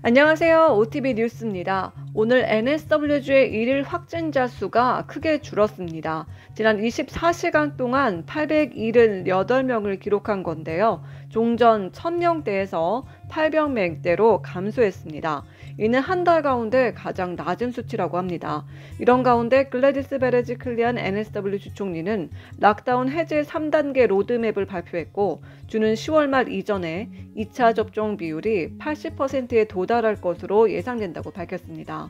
안녕하세요. OTB 뉴스입니다. 오늘 NSW주의 일일 확진자 수가 크게 줄었습니다. 지난 24시간 동안 878명을 기록한 건데요. 종전 1000명대에서 800명대로 감소했습니다. 이는 한 달 가운데 가장 낮은 수치라고 합니다. 이런 가운데 글래디스 베르지클리안 NSW 주총리는 락다운 해제 3단계 로드맵을 발표했고, 주는 10월 말 이전에 2차 접종 비율이 80%에 도달할 것으로 예상된다고 밝혔습니다.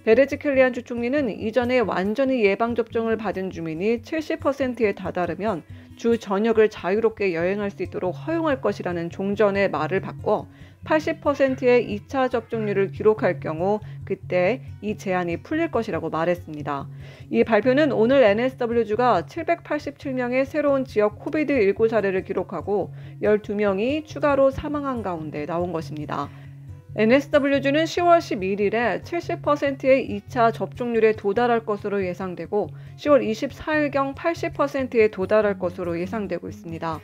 베르지클리안 주총리는 이전에 완전히 예방접종을 받은 주민이 70%에 다다르면 주 전역을 자유롭게 여행할 수 있도록 허용할 것이라는 종전의 말을 바꿔 80%의 2차 접종률을 기록할 경우 그때 이 제한이 풀릴 것이라고 말했습니다. 이 발표는 오늘 NSW주가 787명의 새로운 지역 코비드19 사례를 기록하고 12명이 추가로 사망한 가운데 나온 것입니다. NSW주는 10월 11일에 70%의 2차 접종률에 도달할 것으로 예상되고 10월 24일경 80%에 도달할 것으로 예상되고 있습니다.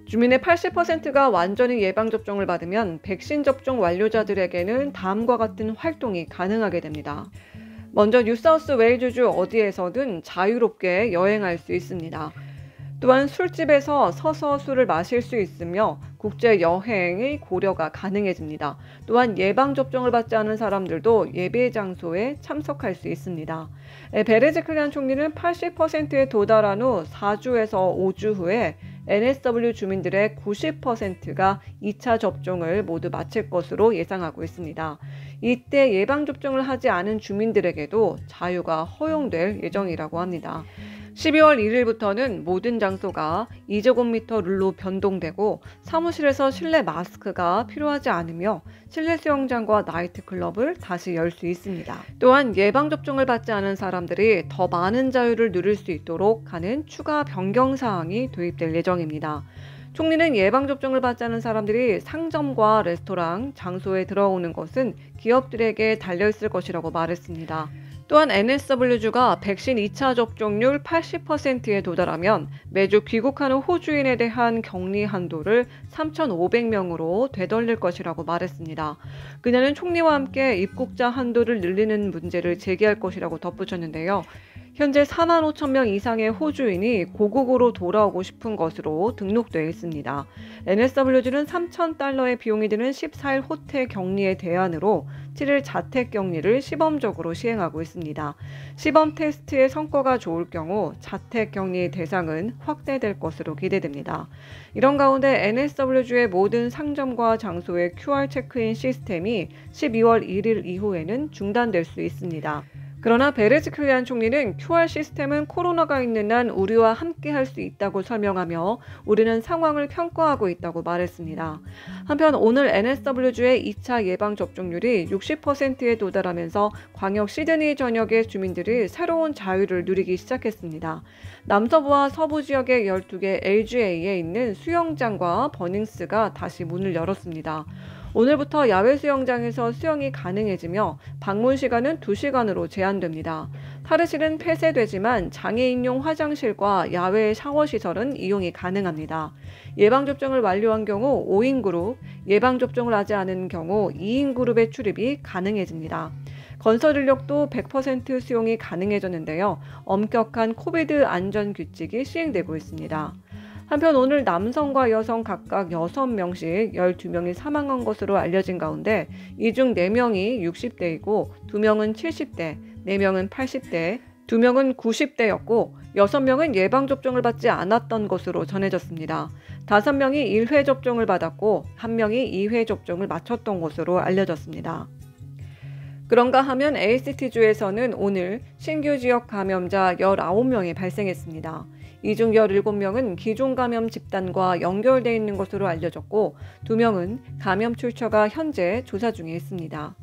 주민의 80%가 완전히 예방접종을 받으면 백신 접종 완료자들에게는 다음과 같은 활동이 가능하게 됩니다. 먼저 뉴사우스 웨일즈주 어디에서든 자유롭게 여행할 수 있습니다. 또한 술집에서 서서 술을 마실 수 있으며 국제 여행의 고려가 가능해집니다. 또한 예방접종을 받지 않은 사람들도 예배 장소에 참석할 수 있습니다. 베르지클리안 총리는 80%에 도달한 후 4주에서 5주 후에 NSW 주민들의 90%가 2차 접종을 모두 마칠 것으로 예상하고 있습니다. 이때 예방접종을 하지 않은 주민들에게도 자유가 허용될 예정이라고 합니다. 12월 1일부터는 모든 장소가 2제곱미터 룰로 변동되고 사무실에서 실내 마스크가 필요하지 않으며 실내 수영장과 나이트클럽을 다시 열 수 있습니다. 또한 예방접종을 받지 않은 사람들이 더 많은 자유를 누릴 수 있도록 하는 추가 변경 사항이 도입될 예정입니다. 총리는 예방접종을 받지 않은 사람들이 상점과 레스토랑, 장소에 들어오는 것은 기업들에게 달려있을 것이라고 말했습니다. 또한 NSW주가 백신 2차 접종률 80%에 도달하면 매주 귀국하는 호주인에 대한 격리 한도를 3,500명으로 되돌릴 것이라고 말했습니다. 그녀는 총리와 함께 입국자 한도를 늘리는 문제를 제기할 것이라고 덧붙였는데요. 현재 45,000명 이상의 호주인이 고국으로 돌아오고 싶은 것으로 등록되어 있습니다. NSW주는 $3,000의 비용이 드는 14일 호텔 격리의 대안으로 7일 자택 격리를 시범적으로 시행하고 있습니다. 시범 테스트의 성과가 좋을 경우 자택 격리 대상은 확대될 것으로 기대됩니다. 이런 가운데 NSW주의 모든 상점과 장소의 QR 체크인 시스템이 12월 1일 이후에는 중단될 수 있습니다. 그러나 베르지클리안 총리는 QR 시스템은 코로나가 있는 한 우리와 함께 할 수 있다고 설명하며 우리는 상황을 평가하고 있다고 말했습니다. 한편 오늘 NSW주의 2차 예방접종률이 60%에 도달하면서 광역 시드니 전역의 주민들이 새로운 자유를 누리기 시작했습니다. 남서부와 서부 지역의 12개 LGA에 있는 수영장과 버닝스가 다시 문을 열었습니다. 오늘부터 야외 수영장에서 수영이 가능해지며 방문 시간은 2시간으로 제한됩니다. 탈의실은 폐쇄되지만 장애인용 화장실과 야외 샤워시설은 이용이 가능합니다. 예방접종을 완료한 경우 5인 그룹, 예방접종을 하지 않은 경우 2인 그룹의 출입이 가능해집니다. 건설 인력도 100% 수용이 가능해졌는데요. 엄격한 코비드 안전규칙이 시행되고 있습니다. 한편 오늘 남성과 여성 각각 6명씩 12명이 사망한 것으로 알려진 가운데 이 중 4명이 60대이고 2명은 70대, 4명은 80대, 2명은 90대였고 6명은 예방접종을 받지 않았던 것으로 전해졌습니다. 5명이 1회 접종을 받았고 1명이 2회 접종을 마쳤던 것으로 알려졌습니다. 그런가 하면 ACT주에서는 오늘 신규 지역 감염자 19명이 발생했습니다. 이 중 17명은 기존 감염 집단과 연결되어 있는 것으로 알려졌고 2명은 감염 출처가 현재 조사 중에 있습니다.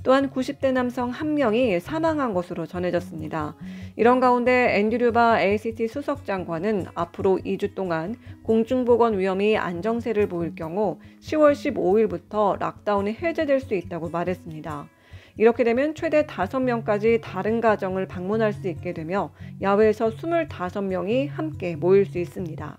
또한 90대 남성 1명이 사망한 것으로 전해졌습니다. 이런 가운데 앤드류 바 ACT 수석 장관은 앞으로 2주 동안 공중보건 위험이 안정세를 보일 경우 10월 15일부터 락다운이 해제될 수 있다고 말했습니다. 이렇게 되면 최대 5명까지 다른 가정을 방문할 수 있게 되며 야외에서 25명이 함께 모일 수 있습니다.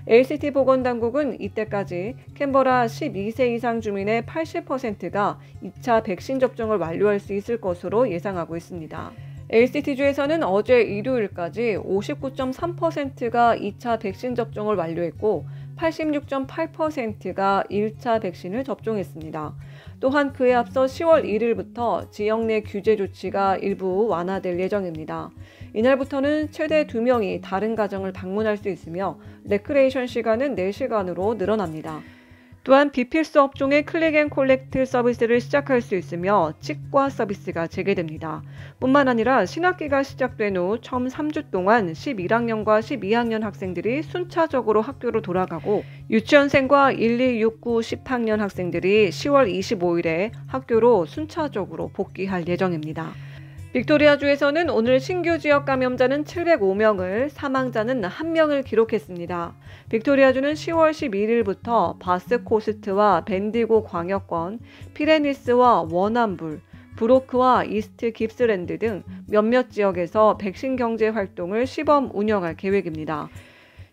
ACT 보건당국은 이때까지 캔버라 12세 이상 주민의 80%가 2차 백신 접종을 완료할 수 있을 것으로 예상하고 있습니다. ACT주에서는 어제 일요일까지 59.3%가 2차 백신 접종을 완료했고 86.8%가 1차 백신을 접종했습니다. 또한 그에 앞서 10월 1일부터 지역 내 규제 조치가 일부 완화될 예정입니다. 이날부터는 최대 2명이 다른 가정을 방문할 수 있으며 레크레이션 시간은 4시간으로 늘어납니다. 또한 비필수 업종의 클릭 앤 콜렉트 서비스를 시작할 수 있으며 치과 서비스가 재개됩니다. 뿐만 아니라 신학기가 시작된 후 처음 3주 동안 11학년과 12학년 학생들이 순차적으로 학교로 돌아가고 유치원생과 1, 2, 6, 9, 10학년 학생들이 10월 25일에 학교로 순차적으로 복귀할 예정입니다. 빅토리아주에서는 오늘 신규 지역 감염자는 705명을, 사망자는 1명을 기록했습니다. 빅토리아주는 10월 11일부터 바스코스트와 밴디고 광역권, 피레니스와 워남불, 브로크와 이스트 깁스랜드 등 몇몇 지역에서 백신 경제 활동을 시범 운영할 계획입니다.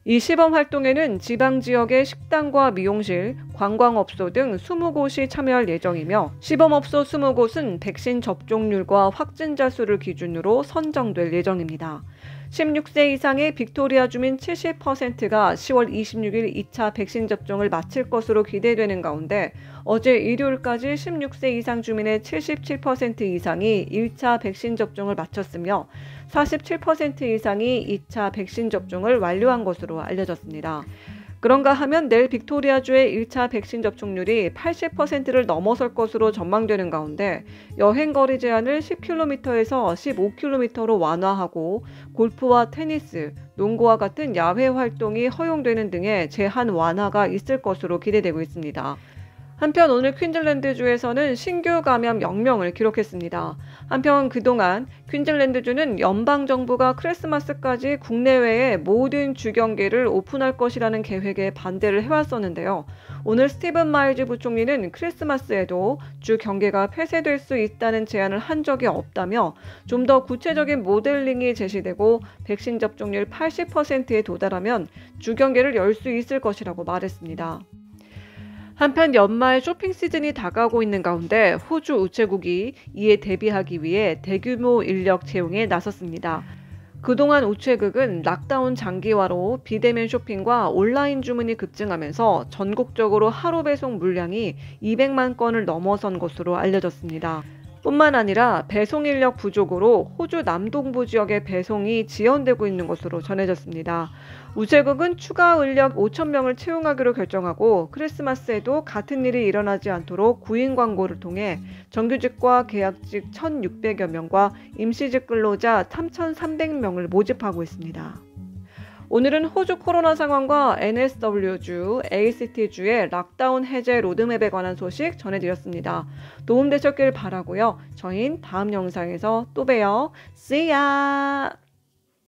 이 시범 활동에는 지방 지역의 식당과 미용실, 관광업소 등 20곳이 참여할 예정이며 시범업소 20곳은 백신 접종률과 확진자 수를 기준으로 선정될 예정입니다. 16세 이상의 빅토리아 주민 70%가 10월 26일 2차 백신 접종을 마칠 것으로 기대되는 가운데 어제 일요일까지 16세 이상 주민의 77% 이상이 1차 백신 접종을 마쳤으며 47% 이상이 2차 백신 접종을 완료한 것으로 알려졌습니다. 그런가 하면 내일 빅토리아주의 1차 백신 접종률이 80%를 넘어설 것으로 전망되는 가운데 여행거리 제한을 10km에서 15km로 완화하고 골프와 테니스, 농구와 같은 야외 활동이 허용되는 등의 제한 완화가 있을 것으로 기대되고 있습니다. 한편 오늘 퀸즐랜드주에서는 신규 감염 0명을 기록했습니다. 한편 그동안 퀸즐랜드주는 연방정부가 크리스마스까지 국내외의 모든 주경계를 오픈할 것이라는 계획에 반대를 해왔었는데요. 오늘 스티븐 마일즈 부총리는 크리스마스에도 주 경계가 폐쇄될 수 있다는 제안을 한 적이 없다며 좀 더 구체적인 모델링이 제시되고 백신 접종률 80%에 도달하면 주 경계를 열 수 있을 것이라고 말했습니다. 한편 연말 쇼핑 시즌이 다가오고 있는 가운데 호주 우체국이 이에 대비하기 위해 대규모 인력 채용에 나섰습니다. 그동안 우체국은 락다운 장기화로 비대면 쇼핑과 온라인 주문이 급증하면서 전국적으로 하루 배송 물량이 200만 건을 넘어선 것으로 알려졌습니다. 뿐만 아니라 배송 인력 부족으로 호주 남동부 지역의 배송이 지연되고 있는 것으로 전해졌습니다. 우체국은 추가 인력 5,000명을 채용하기로 결정하고 크리스마스에도 같은 일이 일어나지 않도록 구인 광고를 통해 정규직과 계약직 1,600여 명과 임시직 근로자 3,300명을 모집하고 있습니다. 오늘은 호주 코로나 상황과 NSW주, ACT주의 락다운 해제 로드맵에 관한 소식 전해드렸습니다. 도움되셨길 바라고요. 저희는 다음 영상에서 또 봬요. See ya!